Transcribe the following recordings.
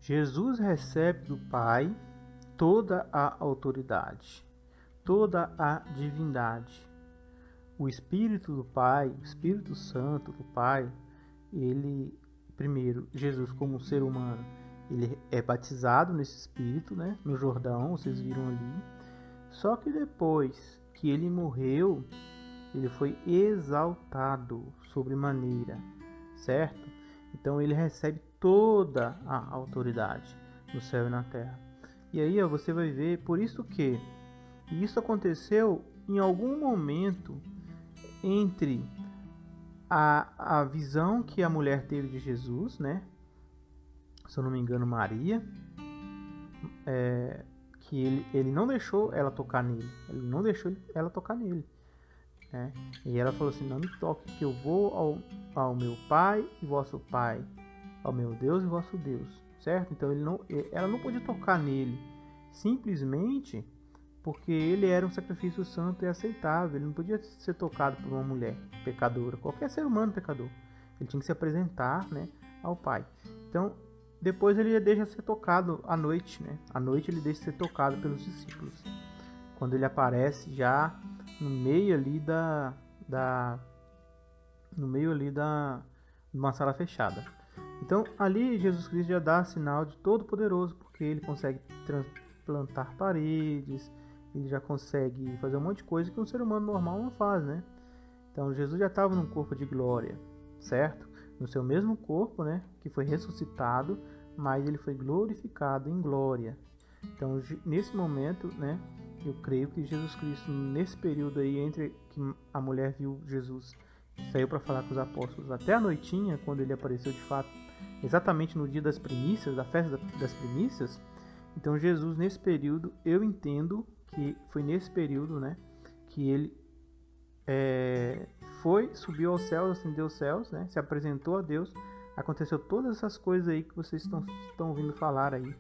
Jesus recebe do Pai toda a autoridade, toda a divindade. O Espírito do Pai, o Espírito Santo do Pai, ele, primeiro, Jesus como ser humano, ele é batizado nesse Espírito, né, no Jordão, vocês viram ali. Só que depois que ele morreu, ele foi exaltado sobremaneira, certo? Então ele recebe toda a autoridade no céu e na terra. E aí você vai ver, por isso que isso aconteceu em algum momento entre a visão que a mulher teve de Jesus, né? Se eu não me engano, Maria, que ele não deixou ela tocar nele, ele não deixou ela tocar nele, né? E ela falou assim: não me toque, que eu vou ao meu Pai e vosso Pai, ao meu Deus e vosso Deus, certo? Então ela não podia tocar nele, simplesmente porque ele era um sacrifício santo e aceitável. Ele não podia ser tocado por uma mulher pecadora, qualquer ser humano pecador. Ele tinha que se apresentar, né, ao Pai. Então, depois ele deixa ser tocado à noite, né? À noite ele deixa ser tocado pelos discípulos. Quando ele aparece já no meio ali de uma sala fechada. Então, ali Jesus Cristo já dá sinal de todo poderoso, porque ele consegue transplantar paredes, ele já consegue fazer um monte de coisa que um ser humano normal não faz, né? Então Jesus já estava num corpo de glória, certo? No seu mesmo corpo, né? Que foi ressuscitado, mas ele foi glorificado em glória. Então nesse momento, né? Eu creio que Jesus Cristo, nesse período aí entre que a mulher viu Jesus e saiu para falar com os apóstolos até a noitinha, quando ele apareceu de fato, exatamente no dia das primícias, da festa das primícias. Então Jesus, nesse período, eu entendo que foi nesse período, né, que ele subiu aos céus, ascendeu aos céus, né, se apresentou a Deus. Aconteceu todas essas coisas aí que vocês estão ouvindo falar aí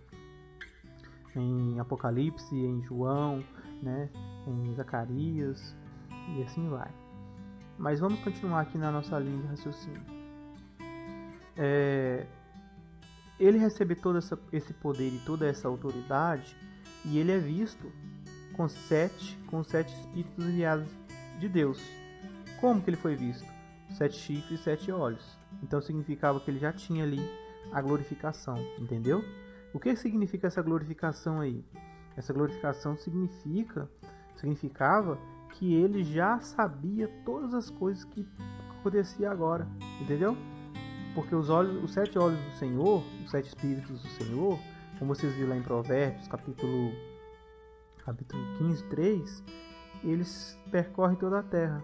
em Apocalipse, em João, né, em Zacarias e assim vai. Mas vamos continuar aqui na nossa linha de raciocínio. Ele recebe todo esse poder e toda essa autoridade, e ele é visto com sete espíritos enviados de Deus. Como que ele foi visto? 7 chifres e 7 olhos. Então significava que ele já tinha ali a glorificação, entendeu? O que significa essa glorificação aí? Essa glorificação significava que ele já sabia todas as coisas que aconteciam agora, entendeu? Porque os 7 olhos do Senhor, os 7 espíritos do Senhor, como vocês viram lá em Provérbios, capítulo 15, 3, eles percorrem toda a terra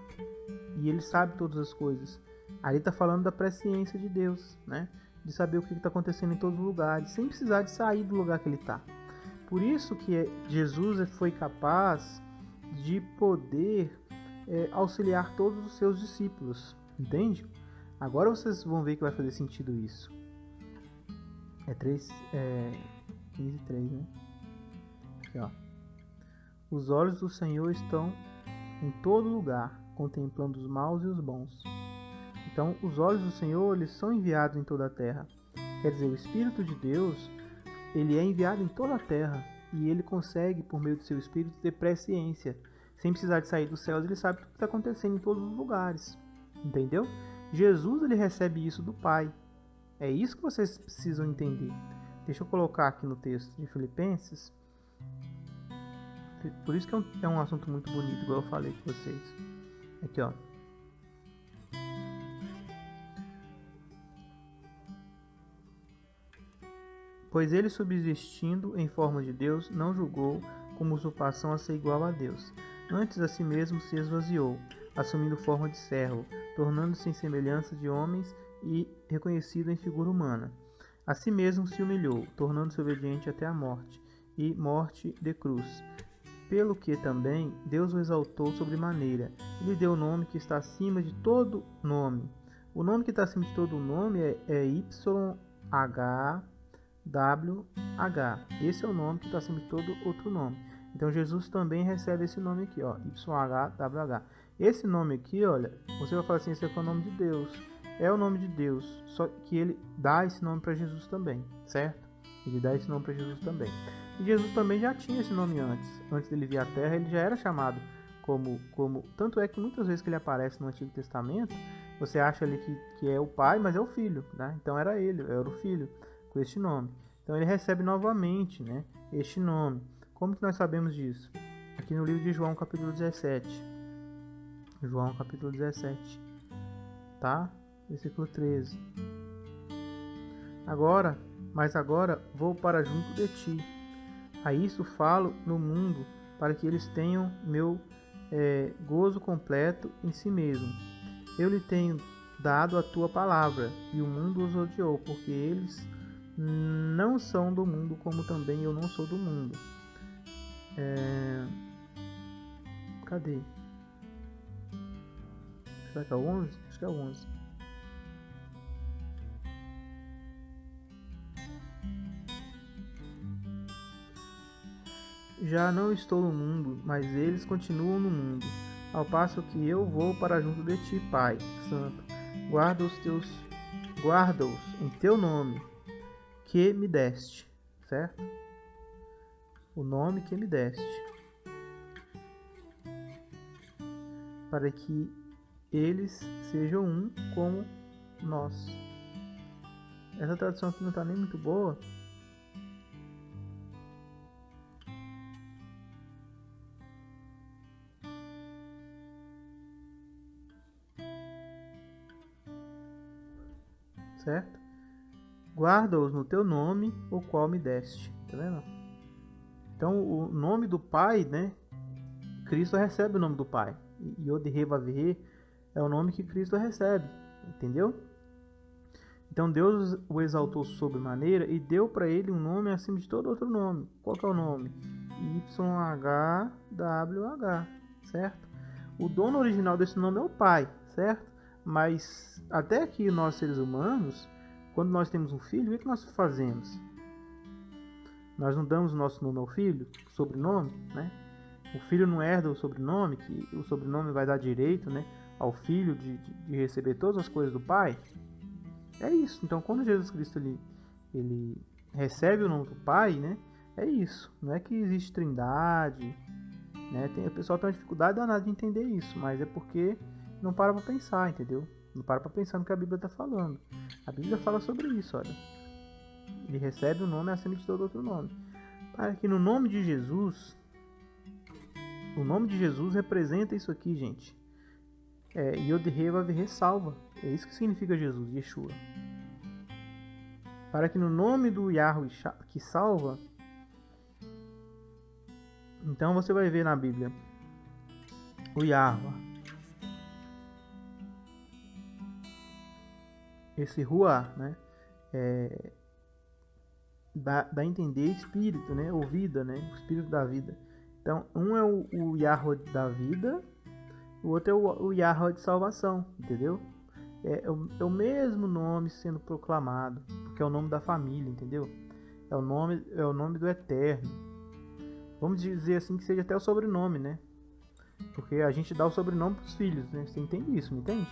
e ele sabe todas as coisas. Ali está falando da presciência de Deus, né? De saber o que está acontecendo em todos os lugares, sem precisar de sair do lugar que ele está. Por isso que Jesus foi capaz de poder auxiliar todos os seus discípulos, entende? Agora vocês vão ver que vai fazer sentido isso. 15:3, né? Aqui, ó. Os olhos do Senhor estão em todo lugar, contemplando os maus e os bons. Então, os olhos do Senhor, eles são enviados em toda a terra. Quer dizer, o Espírito de Deus, ele é enviado em toda a terra e ele consegue, por meio do seu Espírito, ter presciência. Sem precisar de sair dos céus, ele sabe o que está acontecendo em todos os lugares. Entendeu? Jesus, ele recebe isso do Pai. É isso que vocês precisam entender. Deixa eu colocar aqui no texto de Filipenses. Por isso que é um assunto muito bonito, igual eu falei com vocês. Aqui, ó. Pois ele, subsistindo em forma de Deus, não julgou como usurpação a ser igual a Deus. Antes a si mesmo se esvaziou, assumindo forma de servo, tornando-se em semelhança de homens e reconhecido em figura humana. A si mesmo se humilhou, tornando-se obediente até a morte, e morte de cruz. Pelo que também Deus o exaltou sobremaneira, e lhe deu o nome que está acima de todo nome. O nome que está acima de todo nome é YHWH. Esse é o nome que está acima de todo outro nome. Então Jesus também recebe esse nome aqui, ó, YHWH. Esse nome aqui, olha, você vai falar assim, esse aqui é o nome de Deus. É o nome de Deus, só que ele dá esse nome para Jesus também, certo? Ele dá esse nome para Jesus também. E Jesus também já tinha esse nome antes. Antes dele vir à Terra, ele já era chamado como... Tanto é que muitas vezes que ele aparece no Antigo Testamento, você acha ali que é o pai, mas é o filho, né? Então era ele, era o filho, com este nome. Então ele recebe novamente, né, este nome. Como que nós sabemos disso? Aqui no livro de João, capítulo 17. João, capítulo 17. Tá? Versículo 13. Mas agora vou para junto de ti. A isso falo no mundo, para que eles tenham meu gozo completo em si mesmo. Eu lhe tenho dado a tua palavra, e o mundo os odiou, porque eles não são do mundo, como também eu não sou do mundo. Cadê? Será que é o 11? Acho que é o 11. Já não estou no mundo, mas eles continuam no mundo, ao passo que eu vou para junto de ti, Pai Santo. Guarda-os em teu nome, que me deste, certo? O nome que me deste, para que eles sejam um como nós. Essa tradução aqui não está nem muito boa. Certo? Guarda-os no teu nome, o qual me deste. Tá vendo? Então, o nome do Pai, né? Cristo recebe o nome do Pai. Yod-Heh-Vav-Heh é o nome que Cristo recebe. Entendeu? Então, Deus o exaltou sobremaneira e deu para ele um nome acima de todo outro nome. Qual que é o nome? YHWH. Certo? O dono original desse nome é o Pai. Certo? Mas até aqui nós seres humanos, quando nós temos um filho, o que nós fazemos? Nós não damos o nosso nome ao filho, sobrenome, né? O filho não herda o sobrenome, que o sobrenome vai dar direito, né, ao filho de receber todas as coisas do pai. É isso. Então, quando Jesus Cristo ele recebe o nome do Pai, né, é isso. Não é que existe trindade, né? O pessoal tem uma dificuldade danada de entender isso, mas é porque não para pensar, entendeu? Não para pensar no que a Bíblia está falando. A Bíblia fala sobre isso, olha. Ele recebe o nome acima de todo outro nome. Para que no nome de Jesus, o nome de Jesus representa isso aqui, gente. Yod-Heh-Vav-Heh salva. É isso que significa Jesus, Yeshua. Para que no nome do Yahweh que salva, então você vai ver na Bíblia o Yahweh. Esse Ruah, né? Dá a entender espírito, né? Ou vida, né? O espírito da vida. Então, um é o Yahweh da vida, o outro é o Yahweh de salvação, entendeu? É o mesmo nome sendo proclamado, porque é o nome da família, entendeu? É o nome do Eterno. Vamos dizer assim que seja até o sobrenome, né? Porque a gente dá o sobrenome para os filhos, né? Você entende isso, não entende?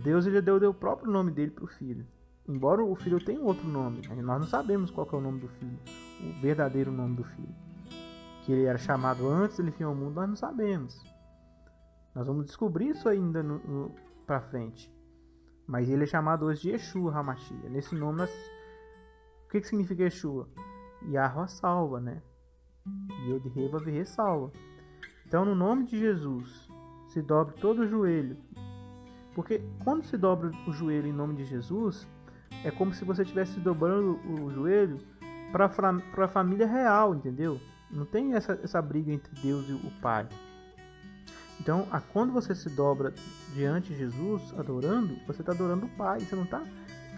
Deus ele deu o próprio nome dele para o filho. Embora o filho tenha outro nome, né? Nós não sabemos qual que é o nome do filho, o verdadeiro nome do filho. Que ele era chamado antes dele vir ao mundo, nós não sabemos. Nós vamos descobrir isso ainda para frente. Mas ele é chamado hoje de Yeshua HaMashiach. Nesse nome, o que significa Yeshua? Yahweh salva, né? Yod-Heh-Vav-Heh salva. Então, no nome de Jesus, se dobre todo o joelho. Porque quando se dobra o joelho em nome de Jesus, é como se você estivesse dobrando o joelho para a família real, entendeu? Não tem essa briga entre Deus e o Pai. Então, quando você se dobra diante de Jesus, adorando, você está adorando o Pai. Você não está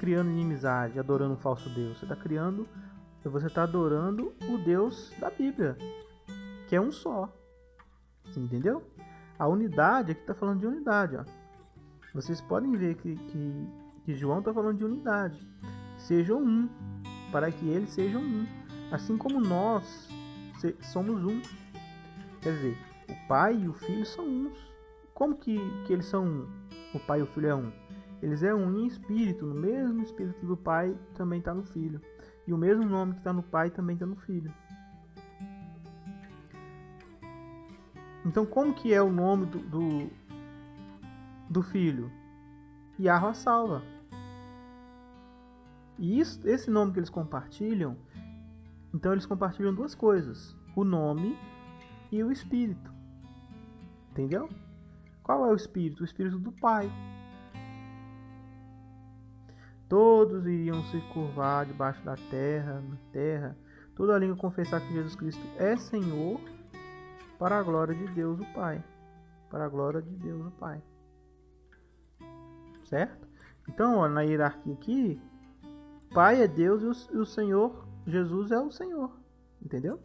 criando inimizade, adorando um falso Deus. Você está adorando o Deus da Bíblia, que é um só. Você entendeu? A unidade, aqui está falando de unidade. Ó. Vocês podem ver que João está falando de unidade. Sejam um, para que eles sejam um. Assim como nós somos um. Quer dizer, o Pai e o Filho são uns. Como que eles são um? O Pai e o Filho é um. Eles é um em espírito. No mesmo espírito do Pai também está no Filho. E o mesmo nome que está no Pai também está no Filho. Então, como que é o nome do Filho? Yahweh salva. E esse nome que eles compartilham, então eles compartilham duas coisas: o nome e o Espírito. Entendeu? Qual é o Espírito? O Espírito do Pai. Todos iriam se curvar debaixo da terra, na terra, toda a língua confessar que Jesus Cristo é Senhor, para a glória de Deus o Pai. Para a glória de Deus o Pai. Certo? Então, ó, na hierarquia aqui, Pai é Deus e o Senhor, Jesus é o Senhor. Entendeu?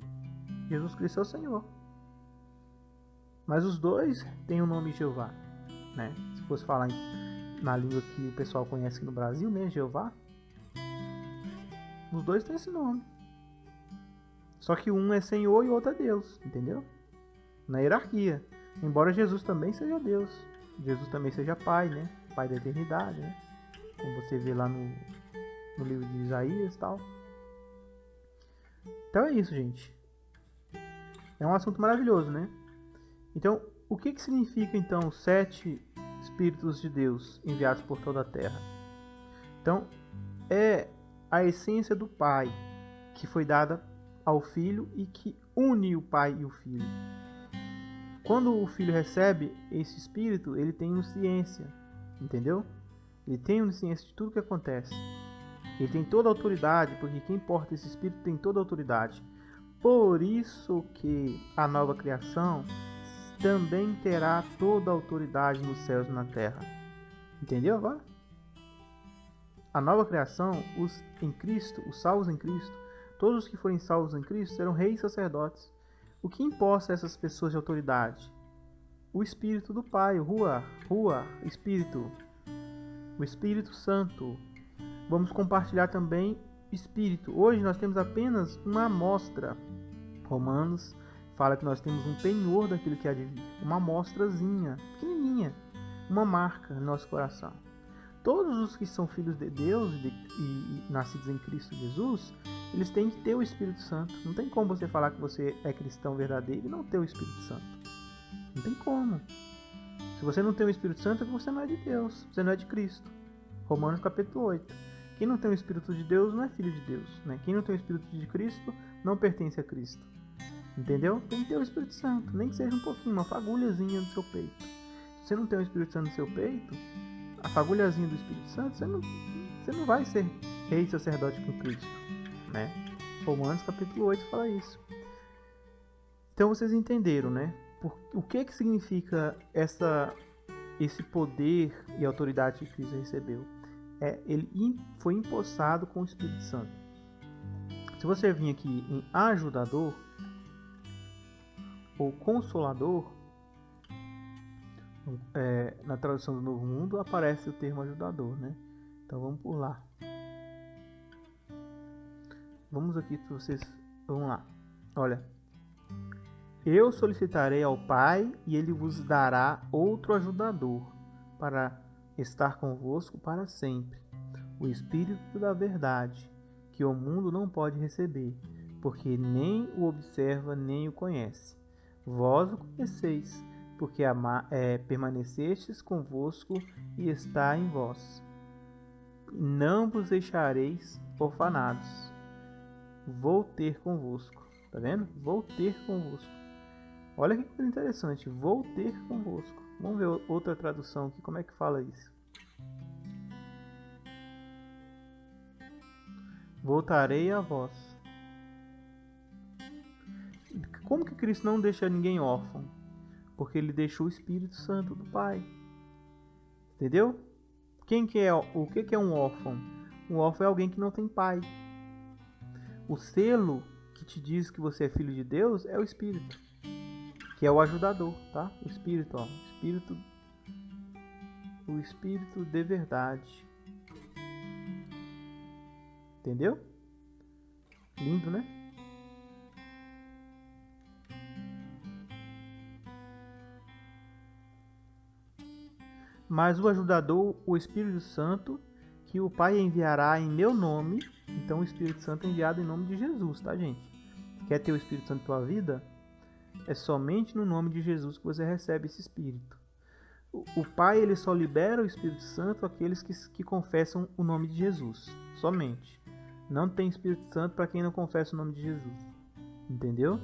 Jesus Cristo é o Senhor. Mas os dois têm o nome Jeová. Né? Se fosse falar na língua que o pessoal conhece aqui no Brasil, né? Jeová. Os dois têm esse nome. Só que um é Senhor e o outro é Deus. Entendeu? Na hierarquia. Embora Jesus também seja Deus. Jesus também seja Pai, né? Pai da eternidade, né? Como você vê lá no livro de Isaías e tal. Então é isso, gente. É um assunto maravilhoso, né? Então, o que significa, então, os 7 Espíritos de Deus enviados por toda a terra? Então, é a essência do Pai que foi dada ao Filho e que une o Pai e o Filho. Quando o Filho recebe esse Espírito, ele tem onisciência, entendeu? Ele tem onisciência de tudo que acontece. Ele tem toda a autoridade, porque quem porta esse Espírito tem toda a autoridade. Por isso que a nova criação também terá toda a autoridade nos céus e na terra. Entendeu agora? A nova criação, os em Cristo, os salvos em Cristo, todos os que forem salvos em Cristo serão reis e sacerdotes. O que imposta essas pessoas de autoridade? O Espírito do Pai, o Ruach, Espírito, o Espírito Santo. Vamos compartilhar também Espírito. Hoje nós temos apenas uma amostra. Romanos fala que nós temos um penhor daquilo que há de vir. Uma amostrazinha, pequenininha, uma marca no nosso coração. Todos os que são filhos de Deus e nascidos em Cristo Jesus, eles têm que ter o Espírito Santo. Não tem como você falar que você é cristão verdadeiro e não ter o Espírito Santo. Não tem como. Se você não tem o Espírito Santo, é porque você não é de Deus. Você não é de Cristo. Romanos capítulo 8. Quem não tem o Espírito de Deus não é filho de Deus. Né? Quem não tem o Espírito de Cristo não pertence a Cristo. Entendeu? Tem que ter o Espírito Santo. Nem que seja um pouquinho, uma fagulhazinha no seu peito. Se você não tem o Espírito Santo no seu peito, a fagulhazinha do Espírito Santo, você não vai ser rei e sacerdote com Cristo. Né? Romanos capítulo 8 fala isso. Então vocês entenderam, né? O que significa esse poder e autoridade que Cristo recebeu? Ele foi empossado com o Espírito Santo. Se você vir aqui em ajudador ou consolador, na tradução do Novo Mundo aparece o termo ajudador, né? Então vamos por lá. Vamos aqui para vocês. Vamos lá. Olha. Eu solicitarei ao Pai e ele vos dará outro ajudador para estar convosco para sempre. O Espírito da verdade, que o mundo não pode receber, porque nem o observa nem o conhece. Vós o conheceis, porque permanecestes convosco e está em vós. Não vos deixareis orfanados. Vou ter convosco. Tá vendo? Vou ter convosco. Olha que coisa interessante. Vou ter convosco. Vamos ver outra tradução aqui. Como é que fala isso? Voltarei a vós. Como que Cristo não deixa ninguém órfão? Porque ele deixou o Espírito Santo do Pai. Entendeu? O que é um órfão? Um órfão é alguém que não tem pai. O selo que te diz que você é filho de Deus é o Espírito, que é o ajudador, tá? O Espírito, ó. O Espírito de verdade. Entendeu? Lindo, né? Mas o ajudador, o Espírito Santo, que o Pai enviará em meu nome. Então o Espírito Santo é enviado em nome de Jesus, tá, gente? Quer ter o Espírito Santo na tua vida? É somente no nome de Jesus que você recebe esse Espírito. O Pai, ele só libera o Espírito Santo àqueles que confessam o nome de Jesus. Somente. Não tem Espírito Santo para quem não confessa o nome de Jesus. Entendeu?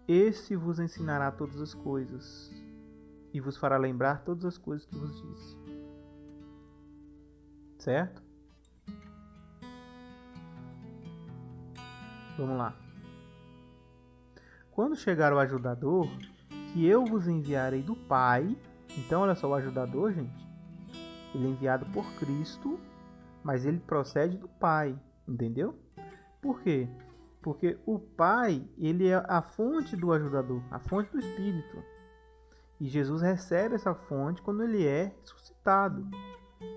Esse vos ensinará todas as coisas e vos fará lembrar todas as coisas que vos disse. Certo? Vamos lá. Quando chegar o ajudador, que eu vos enviarei do Pai. Então, olha só, o ajudador, gente, ele é enviado por Cristo, mas ele procede do Pai. Entendeu? Por quê? Porque o Pai, ele é a fonte do ajudador, a fonte do Espírito. E Jesus recebe essa fonte quando ele é ressuscitado.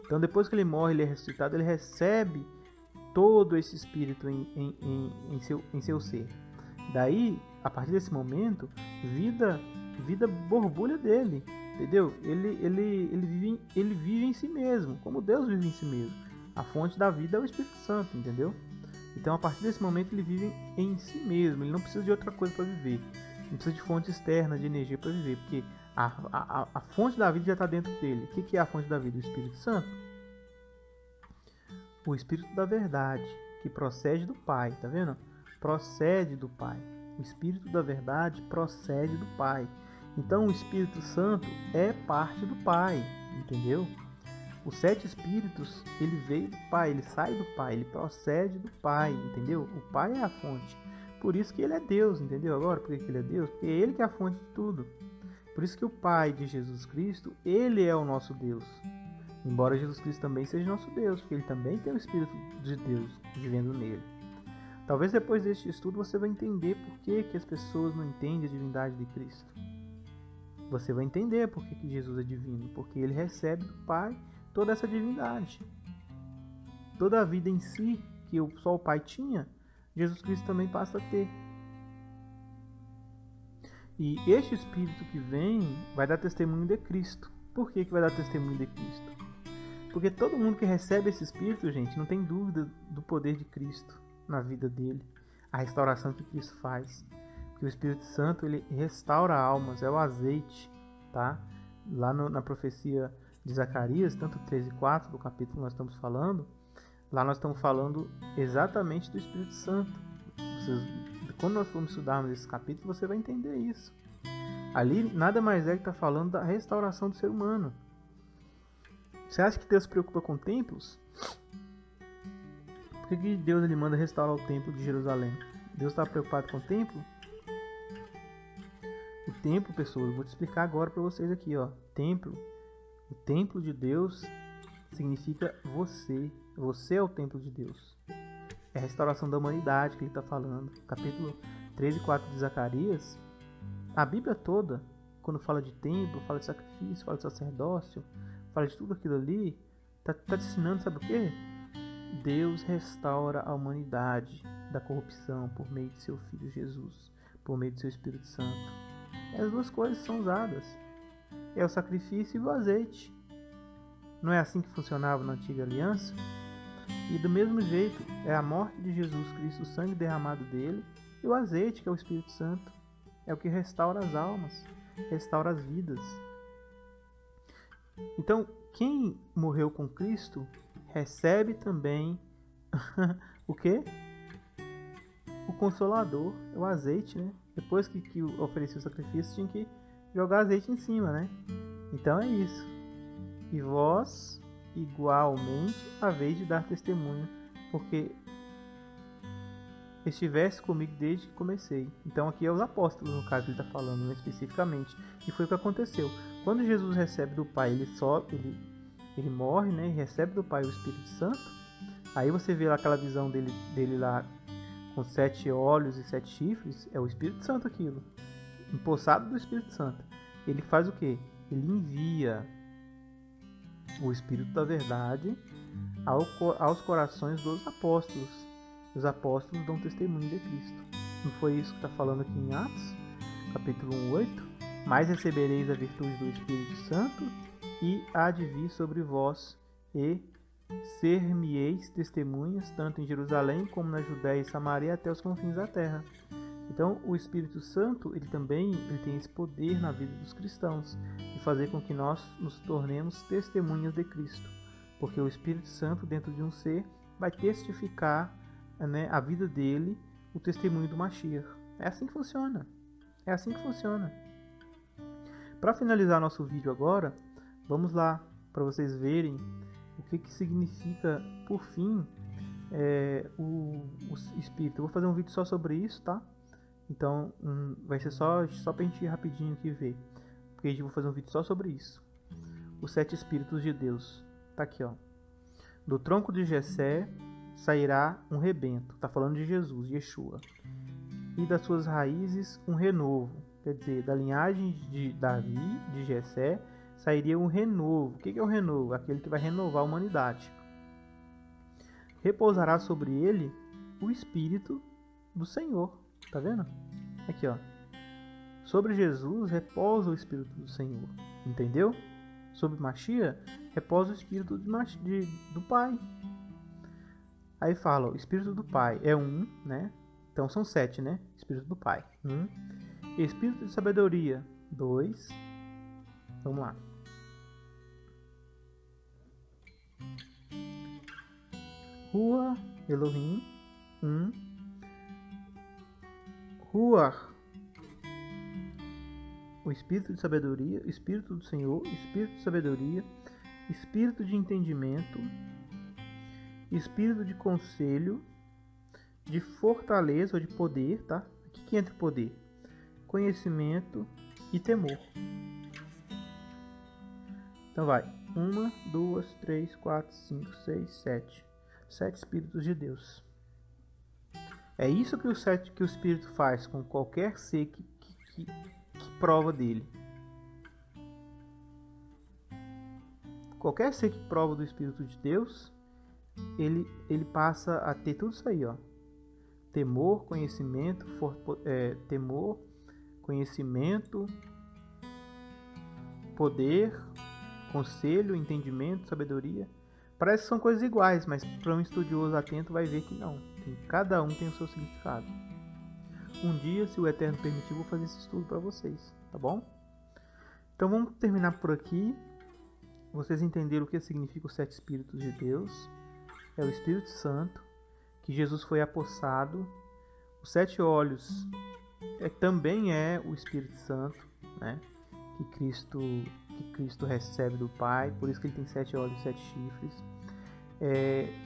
Então, depois que ele morre, ele é ressuscitado, ele recebe todo esse Espírito em seu ser. Daí, a partir desse momento, vida borbulha dele, entendeu? Ele vive em si mesmo, como Deus vive em si mesmo. A fonte da vida é o Espírito Santo, entendeu? Então, a partir desse momento, ele vive em si mesmo. Ele não precisa de outra coisa para viver. Não precisa de fonte externa, de energia para viver. Porque a fonte da vida já está dentro dele. O que é a fonte da vida? O Espírito Santo. O Espírito da verdade, que procede do Pai. Tá vendo? Procede do Pai. O Espírito da verdade procede do Pai. Então, o Espírito Santo é parte do Pai. Entendeu? Os 7 Espíritos, ele veio do Pai, ele sai do Pai, ele procede do Pai, entendeu? O Pai é a fonte. Por isso que ele é Deus, entendeu? Agora, por que ele é Deus? Porque é ele que é a fonte de tudo. Por isso que o Pai de Jesus Cristo, ele é o nosso Deus. Embora Jesus Cristo também seja nosso Deus, porque ele também tem o Espírito de Deus vivendo nele. Talvez depois deste estudo você vai entender por que as pessoas não entendem a divindade de Cristo. Você vai entender por que Jesus é divino, porque ele recebe do Pai toda essa divindade. Toda a vida em si, que só o Pai tinha, Jesus Cristo também passa a ter. E este Espírito que vem vai dar testemunho de Cristo. Por que vai dar testemunho de Cristo? Porque todo mundo que recebe esse Espírito, gente, não tem dúvida do poder de Cristo na vida dele. A restauração que Cristo faz. Porque o Espírito Santo, ele restaura almas, é o azeite, tá? Lá na profecia de Zacarias, tanto 3 e 4 do capítulo que nós estamos falando, lá nós estamos falando exatamente do Espírito Santo. Quando nós formos estudarmos esse capítulo, você vai entender isso. Ali nada mais é que está falando da restauração do ser humano. Você acha que Deus se preocupa com templos? Por que Deus ele manda restaurar o templo de Jerusalém? Deus está preocupado com o templo? O templo, pessoas, eu vou te explicar agora para vocês aqui, ó. Templo. O templo de Deus significa você. Você é o templo de Deus. É a restauração da humanidade que ele está falando. Capítulo 3 e 4 de Zacarias. A Bíblia toda, quando fala de templo, fala de sacrifício, fala de sacerdócio, fala de tudo aquilo ali, está te ensinando, sabe o quê? Deus restaura a humanidade da corrupção por meio de seu Filho Jesus, por meio de seu Espírito Santo. As duas coisas são usadas. É o sacrifício e o azeite. Não é assim que funcionava na antiga aliança? E do mesmo jeito, é a morte de Jesus Cristo, o sangue derramado dele, e o azeite, que é o Espírito Santo. É o que restaura as almas, restaura as vidas. Então, quem morreu com Cristo, recebe também o quê? O Consolador, o azeite, né? Depois que oferecia o sacrifício, tinha que jogar azeite em cima, né? Então é isso. E vós, igualmente, haveis de dar testemunho, porque estivesse comigo desde que comecei. Então aqui é os apóstolos, no caso, que ele está falando, né, especificamente. E foi o que aconteceu. Quando Jesus recebe do Pai, ele morre, né? E recebe do Pai o Espírito Santo. Aí você vê lá aquela visão dele lá com 7 olhos e 7 chifres. É o Espírito Santo aquilo. Empossado do Espírito Santo. Ele faz o quê? Ele envia o Espírito da verdade aos corações dos apóstolos. Os apóstolos dão testemunho de Cristo. Não foi isso que está falando aqui em Atos, capítulo 1:8? Mas recebereis a virtude do Espírito Santo e há de vir sobre vós, e ser-me-eis testemunhas, tanto em Jerusalém como na Judéia e Samaria, até os confins da terra. Então, o Espírito Santo, ele tem esse poder na vida dos cristãos, de fazer com que nós nos tornemos testemunhas de Cristo. Porque o Espírito Santo, dentro de um ser, vai testificar, né, a vida dele, o testemunho do Mashiach. É assim que funciona. É assim que funciona. Para finalizar nosso vídeo agora, vamos lá, para vocês verem o que significa, por fim, o Espírito. Eu vou fazer um vídeo só sobre isso, tá? Então, vai ser só pra gente ir rapidinho aqui ver. Porque a gente vai fazer um vídeo só sobre isso. Os 7 Espíritos de Deus. Tá aqui, ó. Do tronco de Jessé sairá um rebento. Tá falando de Jesus, Yeshua. E das suas raízes um renovo. Quer dizer, da linhagem de Davi, de Jessé, sairia um renovo. O que é o renovo? Aquele que vai renovar a humanidade. Repousará sobre ele o Espírito do Senhor. Tá vendo? Aqui, ó. Sobre Jesus repousa o Espírito do Senhor. Entendeu? Sobre Mashiach repousa o Espírito do Pai. Aí fala, o Espírito do Pai é um, né? Então são 7, né? Espírito do Pai, 1. Espírito de sabedoria, 2. Vamos lá. Rua Elohim, 1. Ruach, o Espírito de sabedoria, Espírito do Senhor, Espírito de sabedoria, Espírito de entendimento, Espírito de conselho, de fortaleza ou de poder, tá? O que entra poder? Conhecimento e temor. Então vai. 1, 2, 3, 4, 5, 6, 7. 7 Espíritos de Deus. É isso que o Espírito faz com qualquer ser que prova dele. Qualquer ser que prova do Espírito de Deus, ele passa a ter tudo isso aí, ó. Temor, conhecimento, poder, conselho, entendimento, sabedoria. Parece que são coisas iguais, mas para um estudioso atento vai ver que não. Cada um tem o seu significado. Um dia, se o Eterno permitir, vou fazer esse estudo para vocês, tá bom? Então vamos terminar por aqui. Vocês entenderam o que significa os 7 Espíritos de Deus. É o Espírito Santo, que Jesus foi apossado. Os 7 olhos também é o Espírito Santo, né? Que Cristo recebe do Pai, por isso que ele tem 7 olhos e 7 chifres.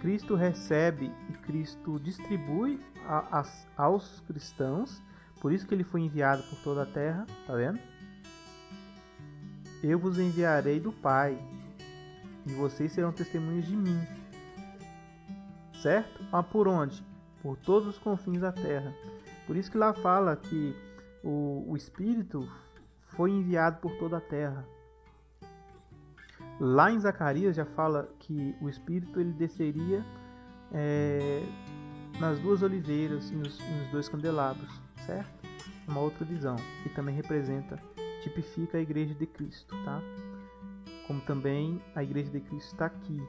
Cristo recebe e Cristo distribui aos cristãos, por isso que ele foi enviado por toda a terra, tá vendo? Eu vos enviarei do Pai, e vocês serão testemunhas de mim. Certo? Mas por onde? Por todos os confins da terra. Por isso que lá fala que o Espírito foi enviado por toda a terra. Lá em Zacarias já fala que o Espírito ele desceria nas 2 oliveiras e nos 2 candelabros, certo? Uma outra visão, que também tipifica a Igreja de Cristo, tá? Como também a Igreja de Cristo está aqui.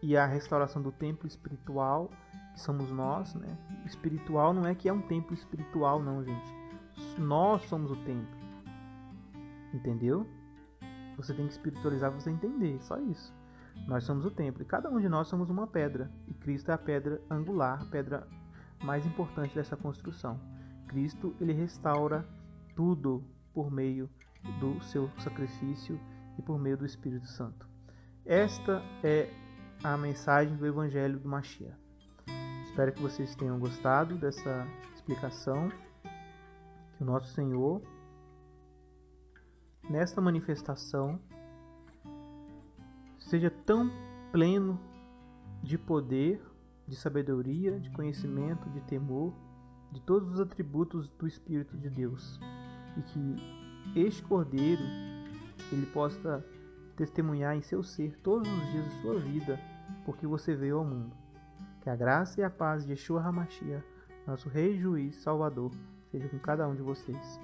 E a restauração do templo espiritual, que somos nós, né? Espiritual não é que é um templo espiritual, não, gente. Nós somos o templo. Entendeu? Você tem que espiritualizar para você entender, só isso. Nós somos o templo e cada um de nós somos uma pedra. E Cristo é a pedra angular, a pedra mais importante dessa construção. Cristo, ele restaura tudo por meio do seu sacrifício e por meio do Espírito Santo. Esta é a mensagem do Evangelho do Mashiach. Espero que vocês tenham gostado dessa explicação. Que o nosso Senhor, nesta manifestação, seja tão pleno de poder, de sabedoria, de conhecimento, de temor, de todos os atributos do Espírito de Deus, e que este Cordeiro ele possa testemunhar em seu ser todos os dias de sua vida, porque você veio ao mundo. Que a graça e a paz de Yeshua HaMashiach, nosso Rei, Juiz, Salvador, seja com cada um de vocês.